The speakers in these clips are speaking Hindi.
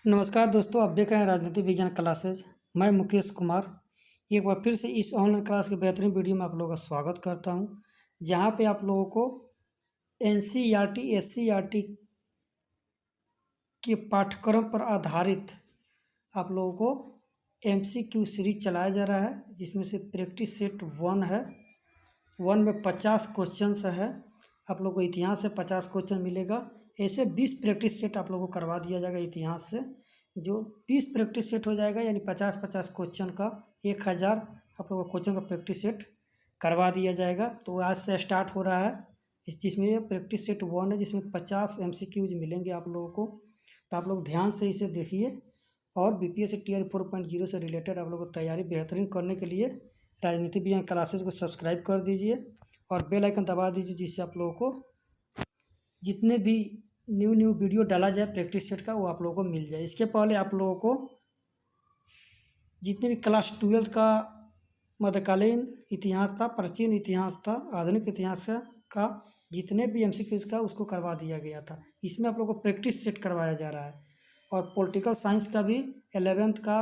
नमस्कार दोस्तों, आप देख रहे हैं राजनीति विज्ञान क्लासेज। मैं मुकेश कुमार एक बार फिर से इस ऑनलाइन क्लास के बेहतरीन वीडियो में आप लोगों का स्वागत करता हूं, जहां पे आप लोगों को एनसीईआरटी एससीईआरटी के पाठ्यक्रम पर आधारित आप लोगों को एमसीक्यू सीरीज चलाया जा रहा है, जिसमें से प्रैक्टिस सेट 1 है। 1 में 50 क्वेश्चन है। आप लोग को इतिहास से 50 क्वेश्चन मिलेगा। ऐसे 20 प्रैक्टिस सेट आप लोगों को करवा दिया जाएगा इतिहास से। जो 20 प्रैक्टिस सेट हो जाएगा यानी 50-50 क्वेश्चन का 1000 आप लोगों को क्वेश्चन का प्रैक्टिस सेट करवा दिया जाएगा। तो आज से स्टार्ट हो रहा है जिसमें ये प्रैक्टिस सेट 1 है, जिसमें 50 एमसीक्यूज मिलेंगे आप लोगों को। तो आप लोग ध्यान से इसे देखिए और बीपीएससी टीआरई 4.0 से रिलेटेड आप लोगों को तैयारी बेहतरीन करने के लिए राजनीति विज्ञान क्लासेज को सब्सक्राइब कर दीजिए और बेल आइकन दबा दीजिए, जिससे आप लोगों को जितने भी न्यू वीडियो डाला जाए प्रैक्टिस सेट का वो आप लोगों को मिल जाए। इसके पहले आप लोगों को जितने भी क्लास 12 का मध्यकालीन इतिहास था, प्राचीन इतिहास था, आधुनिक इतिहास का जितने भी एमसीक्यूज का उसको करवा दिया गया था। इसमें आप लोगों को प्रैक्टिस सेट करवाया जा रहा है। और पॉलिटिकल साइंस का भी 11th का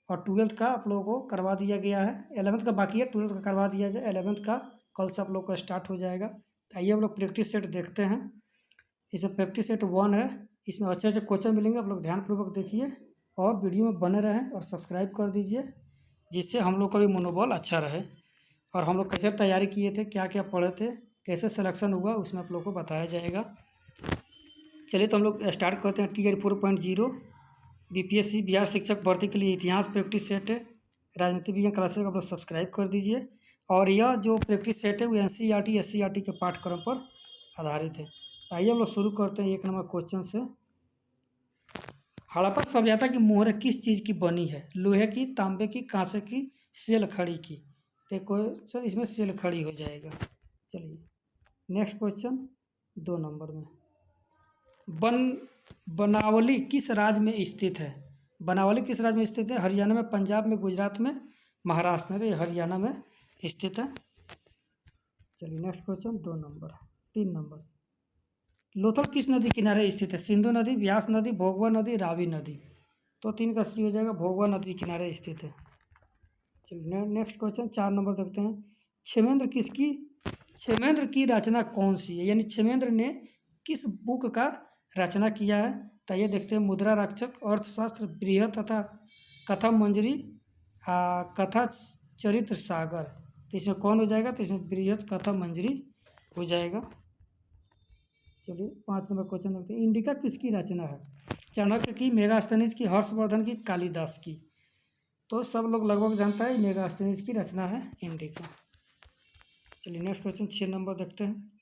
और 12th का आप लोगों को करवा दिया गया है। 11th का बाकी है, 12th का करवा दिया जाए। 11th का कल से आप लोग का स्टार्ट हो जाएगा। आइए हम लोग प्रैक्टिस सेट देखते हैं। इसमें प्रैक्टिस सेट 1 है। इसमें अच्छे अच्छे क्वेश्चन मिलेंगे, आप लोग ध्यानपूर्वक देखिए और वीडियो में बने रहें और सब्सक्राइब कर दीजिए, जिससे हम लोग का भी मनोबल अच्छा रहे। और हम लोग कैसे तैयारी किए थे, क्या क्या पढ़े थे, कैसे सिलेक्शन हुआ, उसमें आप लोग को बताया जाएगा। चलिए तो हम लोग स्टार्ट करते हैं। टीआरई 4.0 बीपीएससी बिहार शिक्षक भर्ती के लिए इतिहास प्रैक्टिस सेट है। राजनीति विज्ञान क्लासेस आप लोग सब्सक्राइब कर दीजिए। और यह जो प्रैक्टिस सेट है वो एनसीईआरटी एससीईआरटी के पाठ्यक्रम पर आधारित है। आइए हम लोग शुरू करते हैं 1 नंबर क्वेश्चन से। हड़प्पा सभ्यता की मोहर किस चीज़ की बनी है? लोहे की, तांबे की, कांसे की, सेल खड़ी की? तो क्वेश्चन इसमें सेल खड़ी हो जाएगा। चलिए नेक्स्ट क्वेश्चन 2 नंबर में। बनावली किस राज्य में स्थित है? बनावली किस राज्य में स्थित है? हरियाणा में, पंजाब में, गुजरात में, महाराष्ट्र में। तो ये हरियाणा में स्थित है। चलिए next question 2 number. 3 number. Lothal किस नदी किनारे स्थित है? सिंधु नदी, व्यास नदी, भोगवा नदी, रावी नदी? तो 3 का सी हो जाएगा, भोगवा नदी किनारे स्थित है। चलिए नेक्स्ट क्वेश्चन 4 नंबर देखते हैं। क्षेमेंद्र की रचना कौन सी है? यानी क्षेमेंद्र ने किस बुक का रचना किया है? तो ये देखते हैं। मुद्रा रक्षक, अर्थशास्त्र, बृहद तथा कथा मंजरी, कथा चरित्र सागर। तो इसमें कौन हो जाएगा? तो इसमें बृहद कथा मंजरी हो जाएगा। चलिए 5 नंबर क्वेश्चन देखते हैं। इंडिका किसकी रचना है? चाणक्य की, मेगास्थनीज की, हर्षवर्धन की, कालिदास की? तो सब लोग लगभग जानता है मेगास्थनीज की रचना है इंडिका। चलिए नेक्स्ट क्वेश्चन 6 नंबर देखते हैं।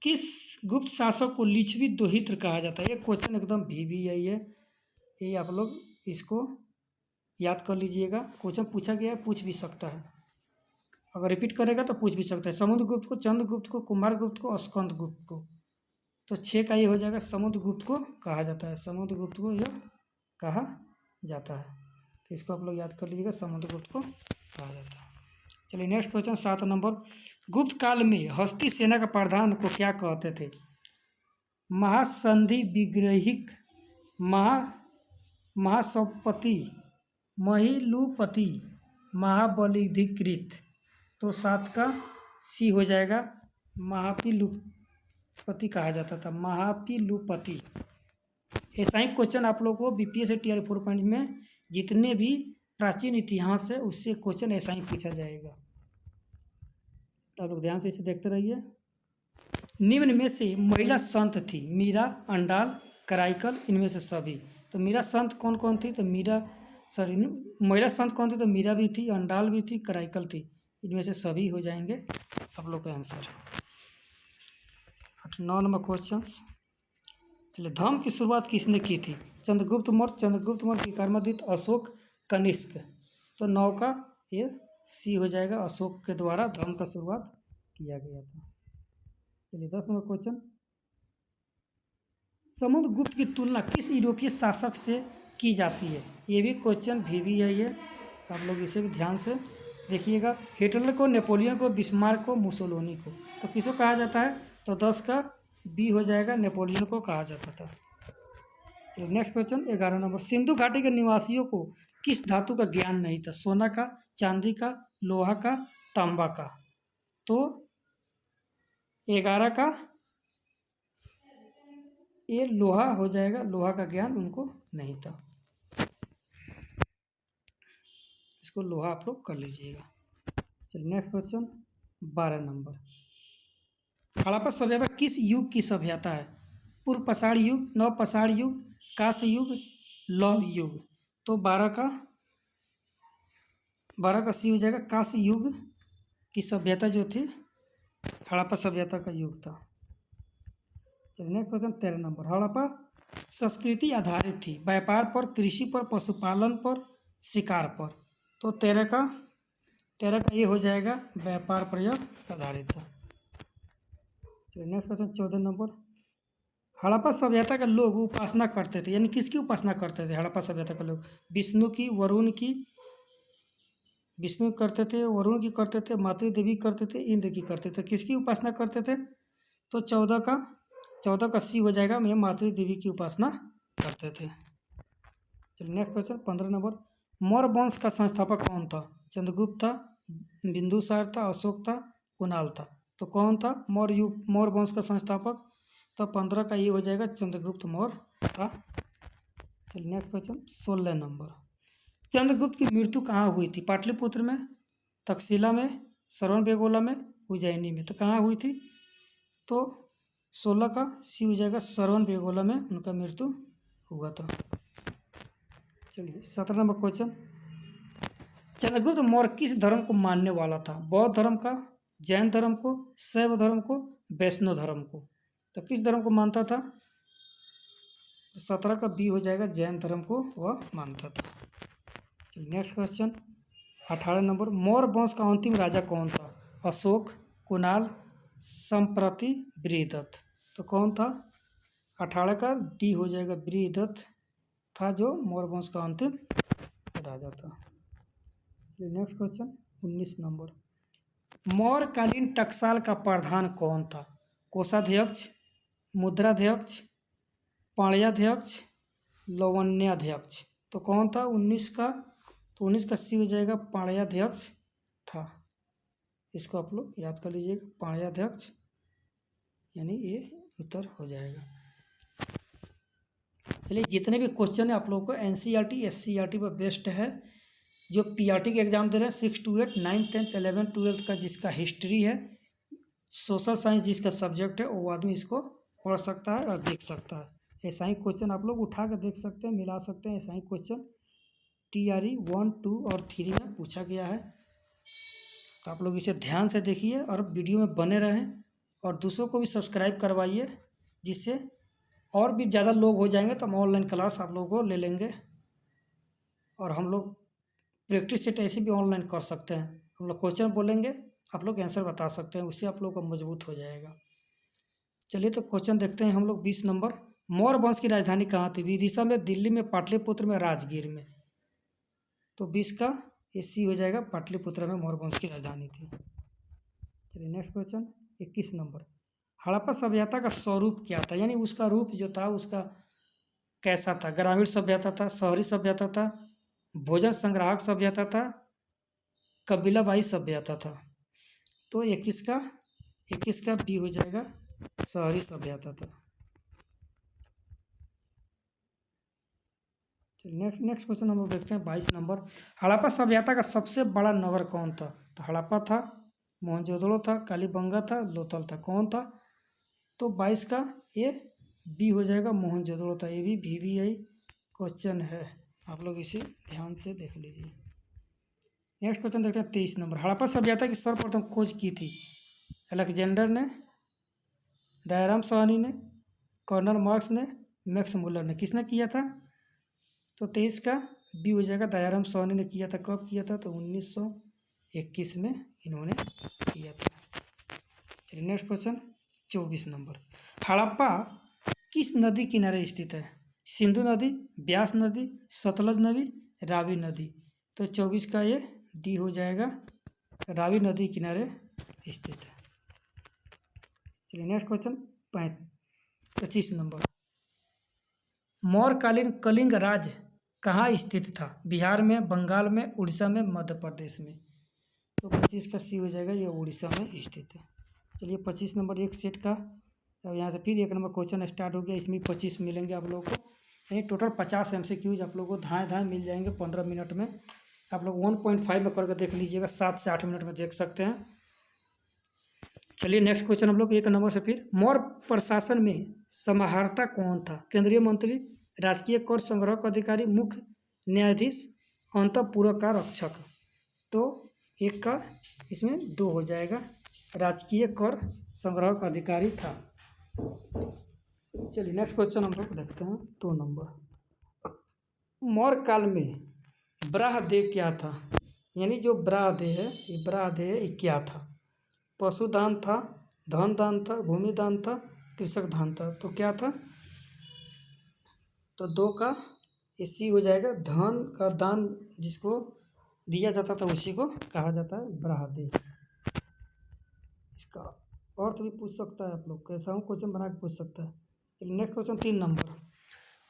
किस गुप्त शासक को लिच्छवी दोहित्र कहा जाता है? ये क्वेश्चन एकदम VVI है, ये आप लोग इसको याद कर लीजिएगा। क्वेश्चन पूछा गया है, पूछ भी सकता है। अगर रिपीट करेगा तो पूछ भी सकता है। समुद्रगुप्त को, चंद्रगुप्त को, कुमारगुप्त को, स्कंदगुप्त को? तो 6 का ये हो जाएगा। समुद्रगुप्त को कहा जाता है, समुद्रगुप्त को यह कहा जाता है। तो इसको आप लोग याद कर लीजिएगा, समुद्रगुप्त को कहा जाता है। चलिए नेक्स्ट क्वेश्चन 7 नंबर। गुप्त काल में हस्ती सेना का प्रधान को क्या कहते थे? महासंधि विग्रहिक, महासपति, महिलुपति, महाबलिधिकृत? तो 7 का सी हो जाएगा, महापिलुपति कहा जाता था, महापिलुपति। ऐसा ही क्वेश्चन आप लोग को बीपीएससी टीआरई 4.0 में जितने भी प्राचीन इतिहास है उससे क्वेश्चन ऐसा ही पूछा जाएगा। तो आप लोग ध्यान से इसे देखते रहिए। निम्न में से महिला संत थी? मीरा, अंडाल, कराइकल, इनमें से सभी? तो मीरा संत कौन कौन थी? तो महिला संत कौन थी? तो मीरा भी थी, अंडाल भी थी, कराइकल थी। इनमें से सभी हो जाएंगे आप लोग का आंसर। 9 number question. चलिए धर्म की शुरुआत किसने की थी? चंद्रगुप्त मौर्य, विक्रमादित्य, अशोक, कनिष्क? तो 9 का ये सी हो जाएगा, अशोक के द्वारा धर्म का शुरुआत किया गया था। चलिए 10 नंबर क्वेश्चन। समुद्रगुप्त की तुलना किस यूरोपीय शासक से की जाती है? ये भी क्वेश्चन VVI है, आप लोग इसे भी ध्यान से देखिएगा। हिटलर को, नेपोलियन को, बिस्मार्क को, मुसोलिनी को? तो किसको कहा जाता है? तो 10 का B हो जाएगा, नेपोलियन को कहा जाता था। नेक्स्ट क्वेश्चन 11 नंबर, सिंधु घाटी के निवासियों को किस धातु का ज्ञान नहीं था? सोना का, चांदी का, लोहा का, तांबा का। तो 11 का ये लोहा हो जाएगा, लोहा का ज्ञान उनको नहीं था। इसको लोहा आप लोग कर लीजिएगा। चलिए नेक्स्ट क्वेश्चन 12 नंबर, हड़प्पा सभ्यता किस युग की सभ्यता है? पूर्व पाषाण युग, नव पाषाण युग, कांस्य युग, लौह युग। तो 12 का सी हो जाएगा, कांस्य युग की सभ्यता जो थी हड़प्पा सभ्यता का युग था। चलिए नेक्स्ट क्वेश्चन 13 नंबर, हड़प्पा संस्कृति आधारित थी व्यापार पर, कृषि पर, पशुपालन पर, शिकार पर। तो 13 का ये हो जाएगा, व्यापार पर यह आधारित था। चलिए नेक्स्ट क्वेश्चन 14 नंबर, हड़प्पा सभ्यता के लोग उपासना करते थे, यानी किसकी उपासना करते थे हड़प्पा सभ्यता के लोग? विष्णु की, वरुण की, विष्णु करते थे, वरुण की करते थे, मातृ देवी करते थे, इंद्र की करते थे। किसकी उपासना करते थे? तो 14 का सी हो जाएगा, मैं मातृ देवी की उपासना करते थे। चलिए नेक्स्ट क्वेश्चन 15 नंबर, मौर्य वंश का संस्थापक कौन था? चंद्रगुप्त था, बिंदुसार था, अशोक था, कुणाल था। तो कौन था मौर्य वंश का संस्थापक? तो 15 का ये हो जाएगा, चंद्रगुप्त मौर्य था। चलिए नेक्स्ट क्वेश्चन 16 नंबर, चंद्रगुप्त की मृत्यु कहाँ हुई थी? पाटलिपुत्र में, तक्षशिला में, श्रवणबेगोला में, उज्जैनी में। तो कहाँ हुई थी? तो 16 का सी हो जाएगा, श्रवणबेगोला में उनका मृत्यु हुआ था। चलिए 17 नंबर क्वेश्चन, चंद्रगुप्त मौर्य किस धर्म को मानने वाला था? बौद्ध धर्म का, जैन धर्म को, शैव धर्म को, वैष्णव धर्म को। तो किस धर्म को मानता था? तो 17 का बी हो जाएगा, जैन धर्म को वह मानता था। नेक्स्ट क्वेश्चन 18 नंबर, मौर्य वंश का अंतिम राजा कौन था? अशोक, कुणाल, संप्रति, बृहदत्त। तो कौन था? 18 का डी हो जाएगा, बृहदत्त था जो मौर्य वंश का अंतिम राजा था। नेक्स्ट क्वेश्चन 19 नंबर, मौर्यकालीन टकसाल का प्रधान कौन था? कोषाध्यक्ष, मुद्राध्यक्ष, पाणियाध्यक्ष, लवण्याध्यक्ष। तो कौन था 19 का? तो 19 का सी हो जाएगा, पाणियाध्यक्ष था। इसको आप लोग याद कर लीजिएगा, पाणियाध्यक्ष, यानी ये उत्तर हो जाएगा। चलिए जितने भी क्वेश्चन है आप लोगों को एनसीईआरटी, एससीईआरटी पर बेस्ड है। जो पीआरटी के एग्जाम दे रहे हैं 6 to 8, 9th, 10th, 11th, 12th का जिसका हिस्ट्री है, सोशल साइंस जिसका सब्जेक्ट है, वो आदमी इसको पढ़ सकता है और देख सकता है। ऐसा ही क्वेश्चन आप लोग उठा कर देख सकते हैं, मिला सकते हैं। ऐसा ही क्वेश्चन TRE 1, 2 और 3 में पूछा गया है। तो आप लोग इसे ध्यान से देखिए और वीडियो में बने रहें और दूसरों को भी सब्सक्राइब करवाइए, जिससे और भी ज़्यादा लोग हो जाएंगे तो हम ऑनलाइन क्लास आप लोगों को ले लेंगे। और हम लोग प्रैक्टिस सेट ऐसे भी ऑनलाइन कर सकते हैं। हम लोग क्वेश्चन बोलेंगे, आप लोग आंसर बता सकते हैं, उससे आप लोगों का मजबूत हो जाएगा। चलिए तो क्वेश्चन देखते हैं हम लोग 20 नंबर, मौर्य वंश की राजधानी कहाँ थी? विदिशा में, दिल्ली में, पाटलिपुत्र में, राजगीर में। तो 20 का ये सी हो जाएगा, पाटलिपुत्र में मौर्य वंश की राजधानी थी। चलिए नेक्स्ट क्वेश्चन 21 नंबर, हड़प्पा सभ्यता का स्वरूप क्या था? यानी उसका रूप जो था उसका कैसा था? ग्रामीण सभ्यता था, शहरी सभ्यता था, भोजन संग्राहक सभ्यता था, कबीलाबाई सभ्यता था। तो 21 का बी हो जाएगा, शहरी सभ्यता था। नेक्स्ट क्वेश्चन हम लोग देखते हैं 22 नंबर, हड़प्पा सभ्यता का सबसे बड़ा नगर कौन था? तो हड़प्पा था, मोहनजोदड़ो था, कालीबंगा था, लोथल था। कौन था? तो 22 का ये बी हो जाएगा, मोहनजोदड़ो था। ये भी VVI क्वेश्चन है, आप लोग इसे ध्यान से देख लीजिए। नेक्स्ट क्वेश्चन देखते हैं 23 नंबर, हड़प्पा सभ्यता की सर्वप्रथम खोज की थी अलेक्जेंडर ने, दयाराम साहनी ने, कर्नल मार्क्स ने, मैक्स मुलर ने। किसने किया था? तो 23 का बी हो जाएगा, दयाराम साहनी ने किया था। कब किया था? तो 1921 में इन्होंने किया था। चलिए नेक्स्ट क्वेश्चन 24 नंबर, हड़प्पा किस नदी किनारे स्थित है? सिंधु नदी, ब्यास नदी, सतलज नदी, रावी नदी। तो 24 का ये डी हो जाएगा, रावी नदी किनारे स्थित है। चलिए नेक्स्ट क्वेश्चन 25 नंबर, मौर्यकालीन कलिंग राज्य कहाँ स्थित था? बिहार में, बंगाल में, उड़ीसा में, मध्य प्रदेश में। तो 25 का सी हो जाएगा, ये उड़ीसा में स्थित है। चलिए 25 नंबर एक सेट का। अब यहाँ से फिर एक नंबर क्वेश्चन स्टार्ट हो गया, इसमें 25 मिलेंगे आप लोगों को, यानी टोटल 50 MCQs आप लोगों को धाए धाए मिल जाएंगे 15 मिनट में। आप लोग 1.5 में करके देख लीजिएगा, 7 से 8 मिनट में देख सकते हैं। चलिए नेक्स्ट क्वेश्चन हम लोग एक नंबर से फिर, मौर्य प्रशासन में समाहर्ता कौन था? केंद्रीय मंत्री, राजकीय कर संग्रह का अधिकारी, मुख्य न्यायाधीश, अंतःपुर का रक्षक। तो एक का इसमें 2 हो जाएगा, राजकीय कर संग्रह का अधिकारी था। चलिए नेक्स्ट क्वेश्चन हम लोग देखते हैं 2 नंबर। मौर्य काल में ब्राह्मदेय क्या था? यानी जो ब्राह्मदेय है, ये ब्राह्मदेय क्या था? पशुदान था, धन दान था, भूमि दान था, कृषक दान था। तो क्या था? तो 2 का सी हो जाएगा, धन का दान जिसको दिया जाता था उसी को कहा जाता है ब्राह्मदेय। इसका अर्थ भी पूछ सकता है आप लोग, कैसा हूँ क्वेश्चन बना के पूछ सकता है। नेक्स्ट क्वेश्चन 3 नंबर,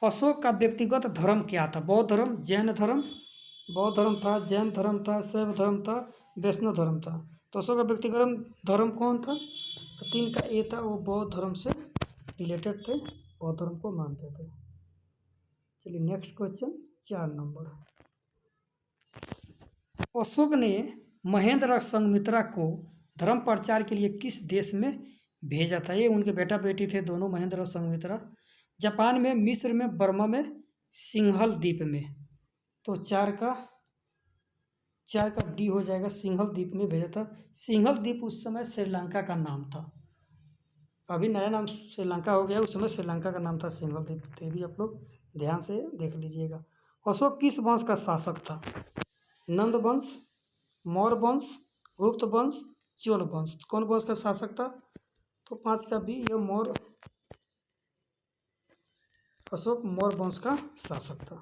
अशोक का व्यक्तिगत धर्म क्या था? बौद्ध धर्म, जैन धर्म, बौद्ध धर्म था, जैन धर्म था, शैव धर्म था, वैष्णव धर्म था। तो अशोक का व्यक्तिगत धर्म कौन था? तो 3 का ए था, वो बौद्ध धर्म से रिलेटेड थे, बौद्ध धर्म को मानते थे। चलिए नेक्स्ट क्वेश्चन 4 नंबर, अशोक ने महेंद्र संघमित्रा को धर्म प्रचार के लिए किस देश में भेजा था? ये उनके बेटा बेटी थे दोनों, महेंद्र और संघमित्रा। जापान में, मिस्र में, बर्मा में, सिंघल द्वीप में। तो 4 का डी हो जाएगा, सिंघल द्वीप में भेजा था। सिंघल द्वीप उस समय श्रीलंका का नाम था, अभी नया नाम श्रीलंका हो गया, उस समय श्रीलंका का नाम था सिंघल द्वीप। तो ये भी आप लोग ध्यान से देख लीजिएगा। अशोक किस वंश का शासक था? नंद वंश, मौर्य वंश, गुप्त वंश, चोल वंश। कौन वंश का शासक था? तो 5 का बी, ये मौर्य, अशोक मौर्य वंश का शासक था।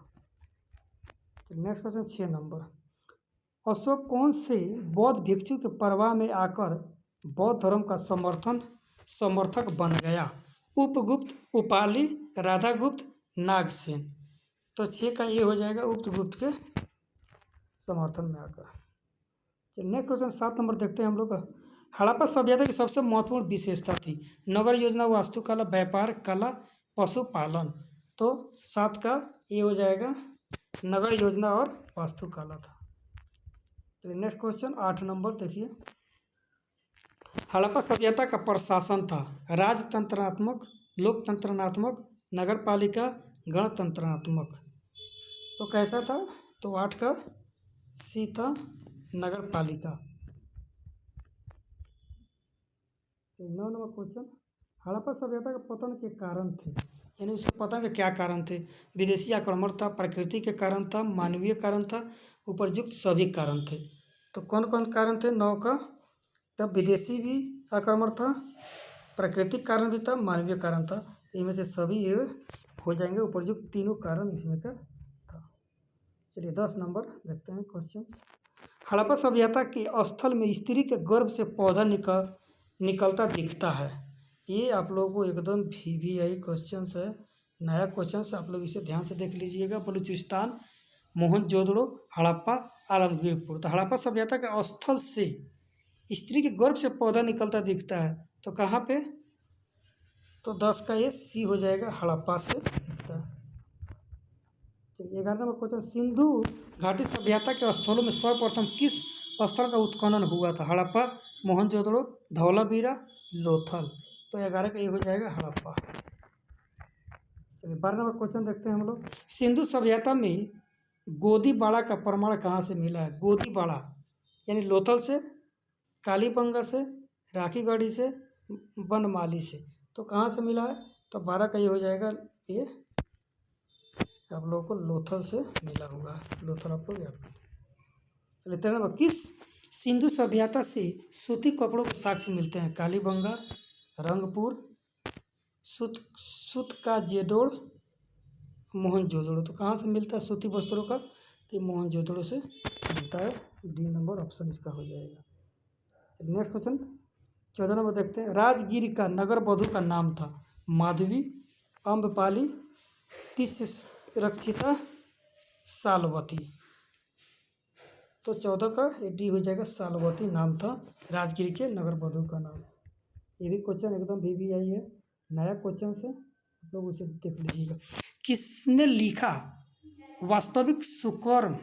नेक्स्ट क्वेश्चन 6 नंबर, अशोक कौन से बौद्ध भिक्षु के प्रभाव में आकर बौद्ध धर्म का समर्थक बन गया? उपगुप्त, उपाली, राधागुप्त, नागसेन। तो 6 का ये हो जाएगा, उपगुप्त के समर्थन में आकर। नेक्स्ट क्वेश्चन 7 नंबर देखते हैं हम लोग, हड़प्पा सभ्यता की सबसे महत्वपूर्ण विशेषता थी? नगर योजना, वास्तुकला, व्यापार कला, पशुपालन। तो 7 का ये हो जाएगा, नगर योजना और वास्तुकला था। तो नेक्स्ट क्वेश्चन 8 नंबर देखिए, हड़प्पा सभ्यता का प्रशासन था राजतंत्रात्मक, लोकतंत्रात्मक, नगरपालिका, गणतंत्रात्मक। तो कैसा था? तो 8 का सी था, नगरपालिका। 9 नंबर क्वेश्चन, हड़प्पा सभ्यता के पतन के कारण थे, यानी उसके पतन के क्या कारण थे? विदेशी आक्रमण था, प्रकृति के कारण था, मानवीय कारण था, उपरयुक्त सभी कारण थे। तो कौन कौन कारण थे? 9 का, तब विदेशी भी आक्रमण था, प्राकृतिक कारण भी था, मानवीय कारण था। इनमें से सभी ये हो जाएंगे, उपरयुक्त तीनों कारण इसमें का था। चलिए 10 नंबर देखते हैं क्वेश्चन, हड़प्पा सभ्यता के स्थल में स्त्री के गर्भ से पौधा निकलता दिखता है। ये आप लोगों को एकदम VVI क्वेश्चन है, नया क्वेश्चन है, आप लोग इसे ध्यान से देख लीजिएगा। बलूचिस्तान, मोहनजोदड़ो, हड़प्पा, आलमगीरपुर। तो हड़प्पा सभ्यता के स्थल से स्त्री के गर्भ से पौधा निकलता दिखता है, तो कहाँ पे? तो 10 का ये सी हो जाएगा, हड़प्पा से दिखता है। 11 नंबर क्वेश्चन, सिंधु घाटी सभ्यता के स्थलों में सर्वप्रथम किस स्थल का उत्खनन हुआ था? हड़प्पा, मोहनजोदड़ो, धौलावीरा, लोथल। तो 11 का ये हो जाएगा, हड़प्पा। 12 नंबर क्वेश्चन देखते हैं हम लोग, सिंधु सभ्यता में गोदीबाड़ा का प्रमाण कहाँ से मिला है? गोदीबाड़ा यानी लोथल से, कालीबंगा से, राखीगढ़ी से, बनमाली से। तो कहाँ से मिला है? तो 12 का ये हो जाएगा, ये आप लोगों को लोथल से मिला होगा, लोथल आप लोग याद करें। चलिए 13 नंबर, किस सिंधु सभ्यता से सूती कपड़ों के साक्ष्य मिलते हैं? कालीबंगा, रंगपुर, सूत का जेडोड़, मोहनजोदड़ो। तो कहाँ से मिलता है सूती वस्त्रों का? तो मोहनजोदड़ो से मिलता है, डी नंबर ऑप्शन इसका हो जाएगा। नेक्स्ट क्वेश्चन 14 नंबर देखते हैं, राजगिर का नगर वधु का नाम था? माधवी, अम्बपाली, किस रक्षिता सालवती। तो 14 का डी हो जाएगा, सालवती नाम था राजगिर के नगर वधु का नाम। ये भी क्वेश्चन एकदम VVI है, नया क्वेश्चन से आप लोग उसे देख लीजिएगा। किसने लिखा वास्तविक सुकर्म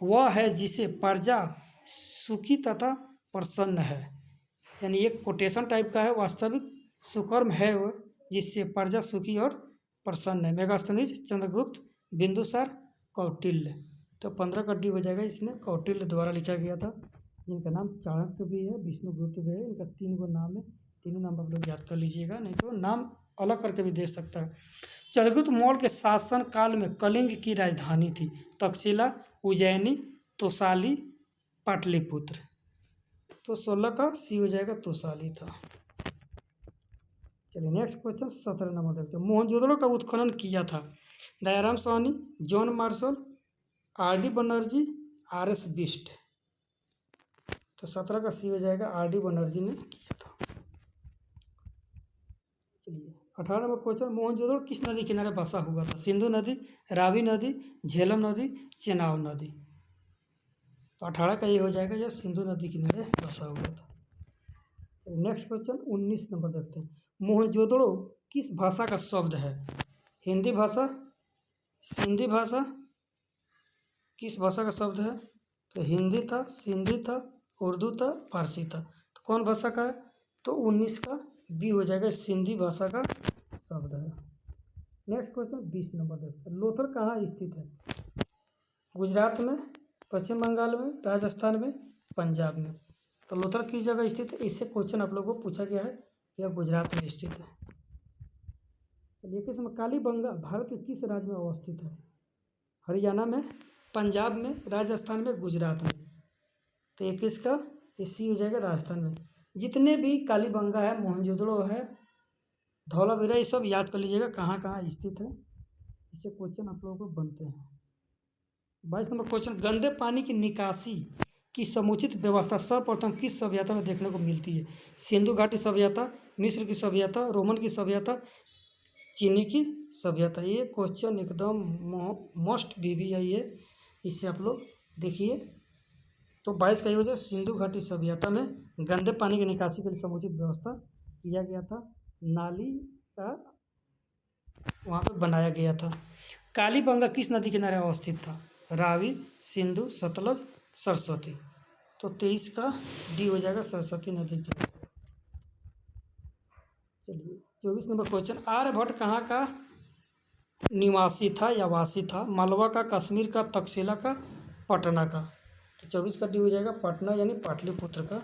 वह है जिसे प्रजा सुखी तथा प्रसन्न है। यानी एक कोटेशन टाइप का है, वास्तविक सुकर्म है वह जिससे प्रजा सुखी और प्रसन्न है। मेगास्थनीज, चंद्रगुप्त, बिंदुसार, कौटिल्य। तो 15 का डी हो जाएगा, इसने कौटिल्य द्वारा लिखा गया था। इनका नाम चाणक्य भी है, विष्णुगुप्त भी है। इनका 3 गो नाम है, तीनों नाम आप लोग याद कर लीजिएगा, नहीं तो नाम अलग करके भी दे सकता है। चंद्रगुप्त मौर्य के शासन काल में कलिंग की राजधानी थी तक्षशिला, उज्जैनी, तोसाली, पाटलिपुत्र। तो 16 का सी हो जाएगा, तोसाली था। चलिए नेक्स्ट क्वेश्चन 17 नंबर देखते हैं। मोहनजोदड़ो का उत्खनन किया था Dayaram Sahni, John Marshall, RD Banerjee, RS Bisht. तो 17 का सी हो जाएगा, RD बनर्जी ने किया था। चलिए 18 नंबर क्वेश्चन। मोहनजोदड़ो किस नदी किनारे बसा हुआ था? सिंधु नदी, रावी नदी, झेलम नदी, चेनाब नदी। तो 18 का ये हो जाएगा, यह सिंधु नदी किनारे बसा हुआ था। नेक्स्ट क्वेश्चन 19 नंबर देखते हैं। मोहनजोदड़ो किस भाषा का शब्द है? हिंदी भाषा, सिंधी भाषा, किस भाषा का शब्द है? तो हिंदी था, सिंधी था, उर्दू था, फारसी था। तो कौन भाषा का है? तो 19 का बी हो जाएगा, सिंधी भाषा का शब्द है। नेक्स्ट क्वेश्चन 20 नंबर देखते हैं। लोथल कहाँ स्थित है? गुजरात में, पश्चिम बंगाल में, राजस्थान में, पंजाब में। तो लोथल किस जगह स्थित है? इससे क्वेश्चन आप लोगों को पूछा गया है, यह गुजरात में स्थित है। चलिए किस कालीबंगा भारत के किस राज्य में अवस्थित है? हरियाणा में, पंजाब में, राजस्थान में, गुजरात में। तो 21 का सी हो जाएगा, राजस्थान में। जितने भी कालीबंगा है, मोहनजोदड़ो है, धौलावीरा, ये सब याद कर लीजिएगा कहाँ कहाँ स्थित है, इससे क्वेश्चन आप लोगों को बनते हैं। 22 नंबर क्वेश्चन। गंदे पानी की निकासी की समुचित व्यवस्था सर्वप्रथम किस सभ्यता में देखने को मिलती है? सिंधु घाटी सभ्यता, मिस्र की सभ्यता, रोमन की सभ्यता, चीनी की सभ्यता। ये क्वेश्चन एकदम मोस्ट VVI है, इससे आप लोग देखिए। तो 22 का ये हो जाए, सिंधु घाटी सभ्यता में गंदे पानी की निकासी के लिए समुचित व्यवस्था किया गया था, नाली का वहाँ पर बनाया गया था। कालीबंगा किस नदी किनारे अवस्थित था? रावी, सिंधु, सतलज, सरस्वती। तो 23 का डी हो जाएगा, सरस्वती नदी के। चलिए 24 नंबर क्वेश्चन। आर्यभट्ट कहाँ का निवासी था या वासी था? मालवा का, कश्मीर का, तक्षशिला का, पटना का। तो 24 का डी हो जाएगा, पटना यानी पाटलिपुत्र का।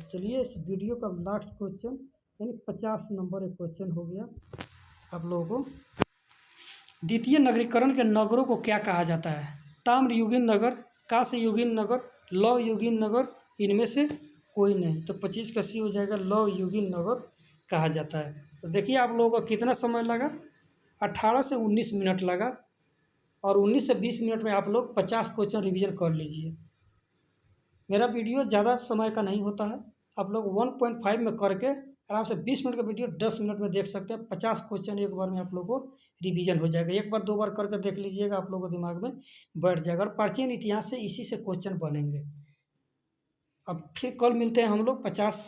चलिए इस वीडियो का लास्ट क्वेश्चन यानी 50 नंबर एक क्वेश्चन हो गया आप लोगों को। द्वितीय नगरीकरण के नगरों को क्या कहा जाता है? ताम्रयुगीन नगर, कांस्ययुगीन नगर, लौहयुगीन नगर, इनमें से कोई नहीं। तो 25 का सी हो जाएगा, लौहयुगीन नगर कहा जाता है। तो देखिए आप लोगों का कितना समय लगा, 18 से 19 मिनट लगा, और 19 से 20 मिनट में आप लोग 50 क्वेश्चन रिवीजन कर लीजिए। मेरा वीडियो ज़्यादा समय का नहीं होता है, आप लोग 1.5 में करके आराम से 20 मिनट का वीडियो 10 मिनट में देख सकते हैं। 50 क्वेश्चन एक बार में आप लोगों को रिवीजन हो जाएगा। एक बार 2 बार करके देख लीजिएगा, आप लोगों को दिमाग में बैठ जाएगा। और प्राचीन इतिहास से इसी से क्वेश्चन बनेंगे। अब फिर कल मिलते हैं हम लोग 50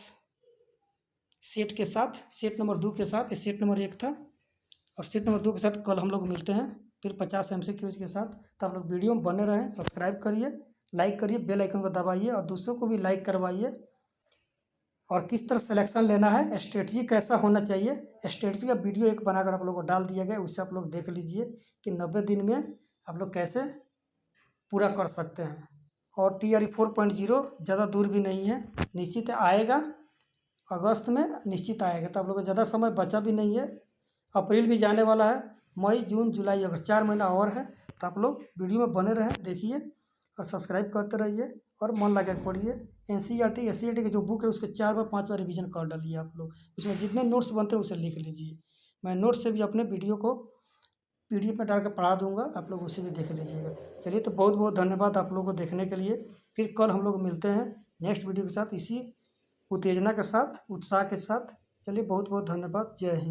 सेट के साथ, सेट नंबर 2 के साथ। सेट नंबर 1 था और सेट नंबर 2 के साथ कल हम लोग मिलते हैं फिर 50 MCQs के साथ। तो आप लोग वीडियो में बने रहें, सब्सक्राइब करिए, लाइक करिए, बेल आइकन को दबाइए और दूसरों को भी लाइक करवाइए। और किस तरह सिलेक्शन लेना है, स्ट्रेटजी कैसा होना चाहिए, स्ट्रेटजी का वीडियो एक बनाकर आप लोगों को डाल दिया गया, उससे आप लोग देख लीजिए कि 90 दिन में आप लोग कैसे पूरा कर सकते हैं। और TRE 4.0 ज़्यादा दूर भी नहीं है, निश्चित आएगा, अगस्त में निश्चित आएगा। तो आप लोगों को ज़्यादा समय बचा भी नहीं है, अप्रैल भी जाने वाला है, मई, जून, जुलाई, अगस्त 4 महीना और है। तो आप लोग वीडियो में बने रहें, देखिए और सब्सक्राइब करते रहिए और मन लगा के पढ़िए। NCERT SCERT की जो बुक है उसके 4 बार 5 बार रिवीजन कर डालिए आप लोग, उसमें जितने नोट्स बनते हैं उसे लिख लीजिए। मैं नोट्स से भी अपने वीडियो को PDF में डाल कर पढ़ा दूंगा, आप लोग उसे भी देख लीजिएगा। चलिए तो बहुत बहुत धन्यवाद आप लोगों को देखने के लिए। फिर कल हम लोग मिलते हैं नेक्स्ट वीडियो के साथ, इसी उत्तेजना के साथ, उत्साह के साथ। चलिए बहुत बहुत धन्यवाद, जय हिंद।